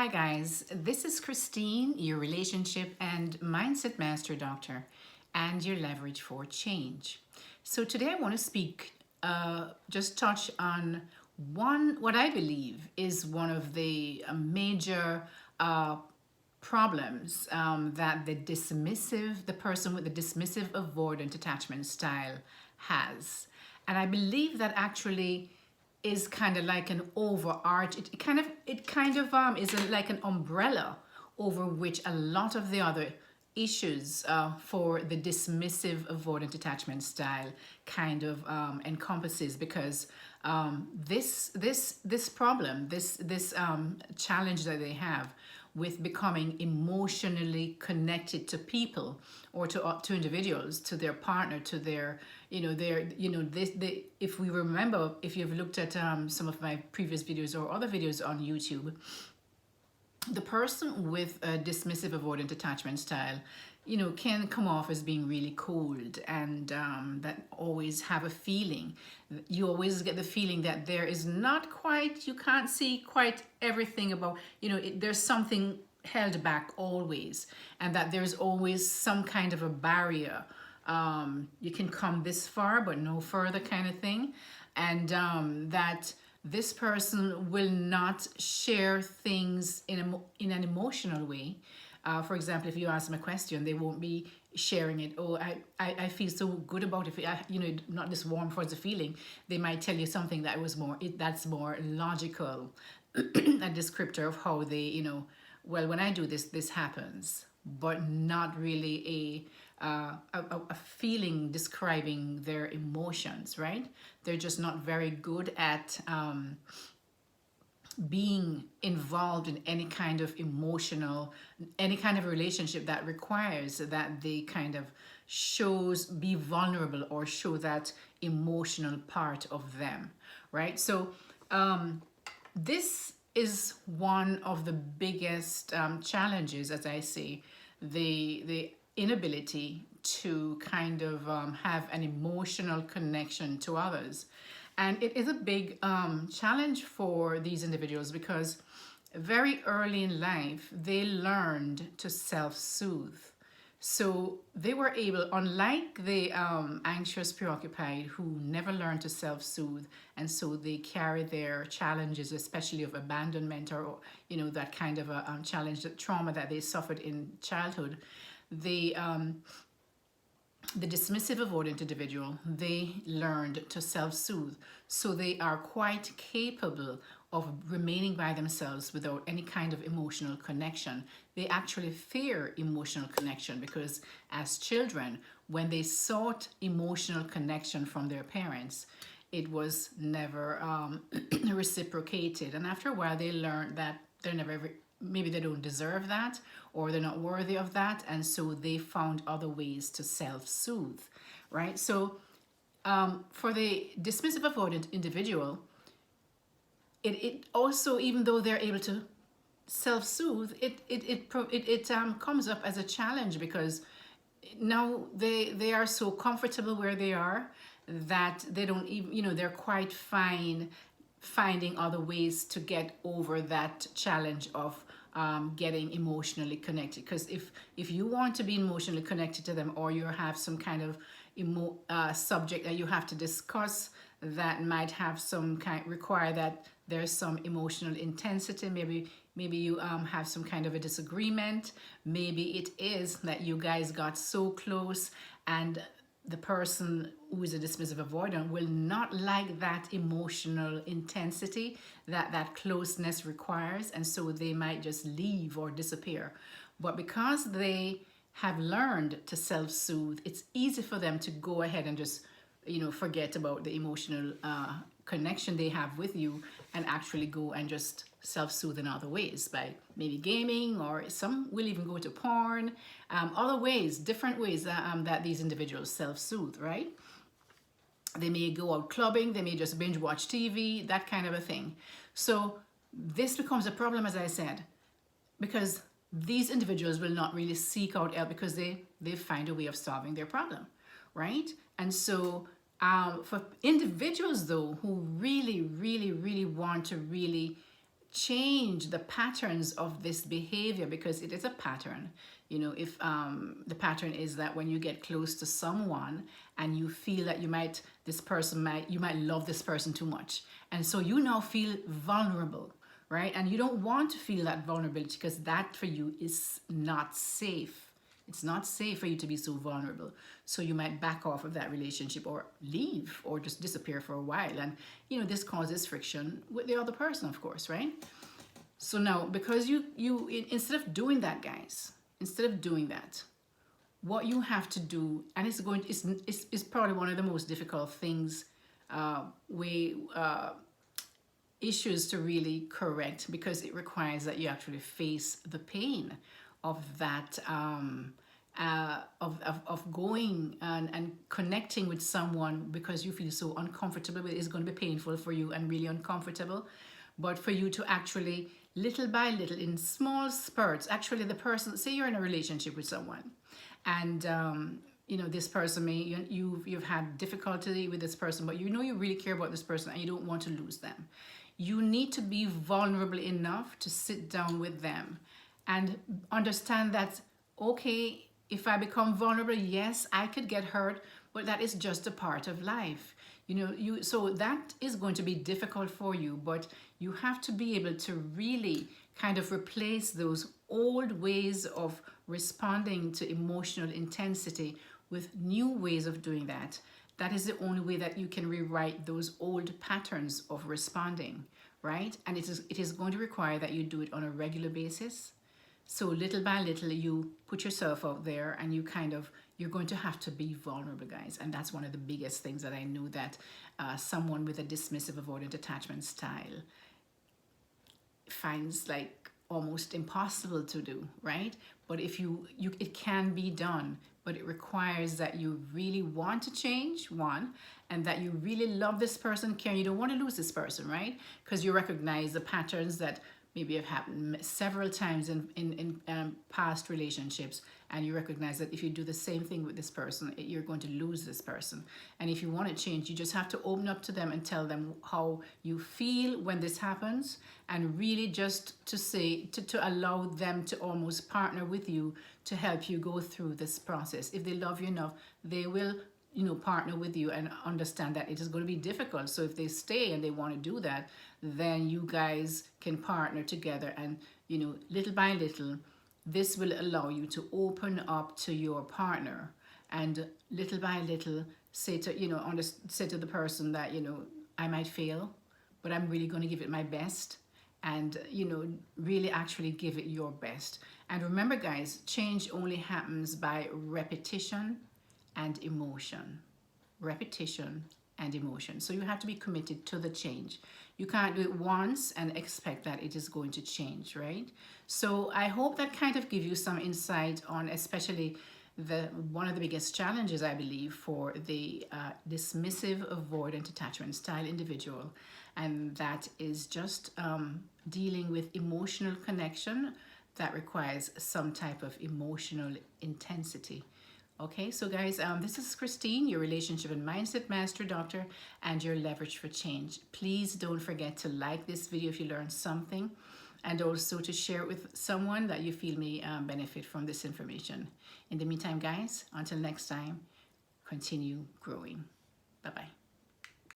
Hi guys, this is Christine, your relationship and mindset master doctor and your leverage for change. So today I want to just touch on what I believe is one of the major problems that the person with the dismissive avoidant attachment style has. And I believe that actually is kind of like an overarch. It kind of is like an umbrella over which a lot of the other issues for the dismissive avoidant attachment style kind of encompasses, because this problem, this challenge that they have with becoming emotionally connected to people or to individuals, to their partner, to their if we remember, if you've looked at some of my previous videos or other videos on YouTube, the person with a dismissive avoidant attachment style, can come off as being really cold and that always have a feeling. You always get the feeling that there is not quite, you can't see quite everything about, there's something held back always, and that there's always some kind of a barrier. You can come this far, but no further kind of thing. And that this person will not share things in an emotional way. For example, if you ask them a question, they won't be sharing it. Oh, I feel so good about it. Not this warm fuzzy feeling. They might tell you something that was that's more logical, a descriptor of how they, well, when I do this, this happens, but not really a feeling describing their emotions, right? They're just not very good at being involved in any kind of any kind of relationship that requires that they kind of be vulnerable or show that emotional part of them, right? So this is one of the biggest challenges, as I say, the inability to kind of have an emotional connection to others. And it is a big challenge for these individuals, because very early in life, they learned to self-soothe. So they were able, unlike the anxious, preoccupied, who never learned to self-soothe, and so they carry their challenges, especially of abandonment, or that kind of a challenge, the trauma that they suffered in childhood. The dismissive avoidant individual, they learned to self-soothe, so they are quite capable of remaining by themselves without any kind of emotional connection. They actually fear emotional connection, because as children, when they sought emotional connection from their parents, it was never reciprocated. And after a while, they learned that they're never maybe they don't deserve that, or they're not worthy of that, and so they found other ways to self-soothe, right? So for the dismissive avoidant individual, it also, even though they're able to self-soothe, it comes up as a challenge, because now they are so comfortable where they are that they don't even, they're quite fine finding other ways to get over that challenge of getting emotionally connected. Because if you want to be emotionally connected to them, or you have some kind of subject that you have to discuss that might have some kind, require that there's some emotional intensity, maybe you have some kind of a disagreement, maybe it is that you guys got so close, and the person who is a dismissive avoidant will not like that emotional intensity that closeness requires, and so they might just leave or disappear. But because they have learned to self-soothe, it's easy for them to go ahead and just forget about the emotional connection they have with you, and actually go and just self-soothe in other ways, by maybe gaming, or some will even go to porn, other ways, different ways that these individuals self-soothe, right? They may go out clubbing, they may just binge watch TV, that kind of a thing. So this becomes a problem, as I said, because these individuals will not really seek out help, because they find a way of solving their problem, right? And so for individuals, though, who really want to really change the patterns of this behavior, because it is a pattern. You know, if the pattern is that when you get close to someone and you feel that you might love this person too much, and so you now feel vulnerable, right? And you don't want to feel that vulnerability, because that for you is not safe. It's not safe for you to be so vulnerable. So you might back off of that relationship, or leave, or just disappear for a while. And, you know, this causes friction with the other person, of course, right? So now, because instead of doing that, guys, instead of doing that, what you have to do, and it's probably one of the most difficult things, issues to really correct, because it requires that you actually face the pain of that, of going and connecting with someone because you feel so uncomfortable. It's going to be painful for you and really uncomfortable. But for you to actually, little by little, in small spurts, actually the person, say you're in a relationship with someone, and you know, this person you've had difficulty with this person, but you know you really care about this person and you don't want to lose them. You need to be vulnerable enough to sit down with them and understand that, okay, if I become vulnerable, yes, I could get hurt, but that is just a part of life. You know, so that is going to be difficult for you, but you have to be able to really kind of replace those old ways of responding to emotional intensity with new ways of doing that. That is the only way that you can rewrite those old patterns of responding, right? And it is going to require that you do it on a regular basis. So little by little, you put yourself out there, and you're going to have to be vulnerable, guys. And that's one of the biggest things that I know that someone with a dismissive avoidant attachment style finds like almost impossible to do, right? But if it can be done, but it requires that you really want to change, one, and that you really love this person, care. You don't want to lose this person, right? Because you recognize the patterns that maybe have happened several times in past relationships, and you recognize that if you do the same thing with this person, you're going to lose this person. And if you want to change, you just have to open up to them and tell them how you feel when this happens, and really just to say, to allow them to almost partner with you to help you go through this process. If they love you enough, they will, you know, partner with you and understand that it is going to be difficult. So if they stay and they want to do that, then you guys can partner together, and, you know, little by little, this will allow you to open up to your partner, and little by little say to, you know, say to the person that, you know, I might fail, but I'm really going to give it my best, and, you know, really actually give it your best. And remember, guys, change only happens by repetition and emotion. Repetition and emotion. So you have to be committed to the change. You can't do it once and expect that it is going to change, right? So I hope that kind of gives you some insight on, especially one of the biggest challenges, I believe, for the dismissive avoidant attachment style individual, and that is just dealing with emotional connection that requires some type of emotional intensity. Okay, so guys, this is Christine, your relationship and mindset master doctor, and your leverage for change. Please don't forget to like this video if you learned something, and also to share it with someone that you feel may benefit from this information. In the meantime, guys, until next time, continue growing. Bye-bye.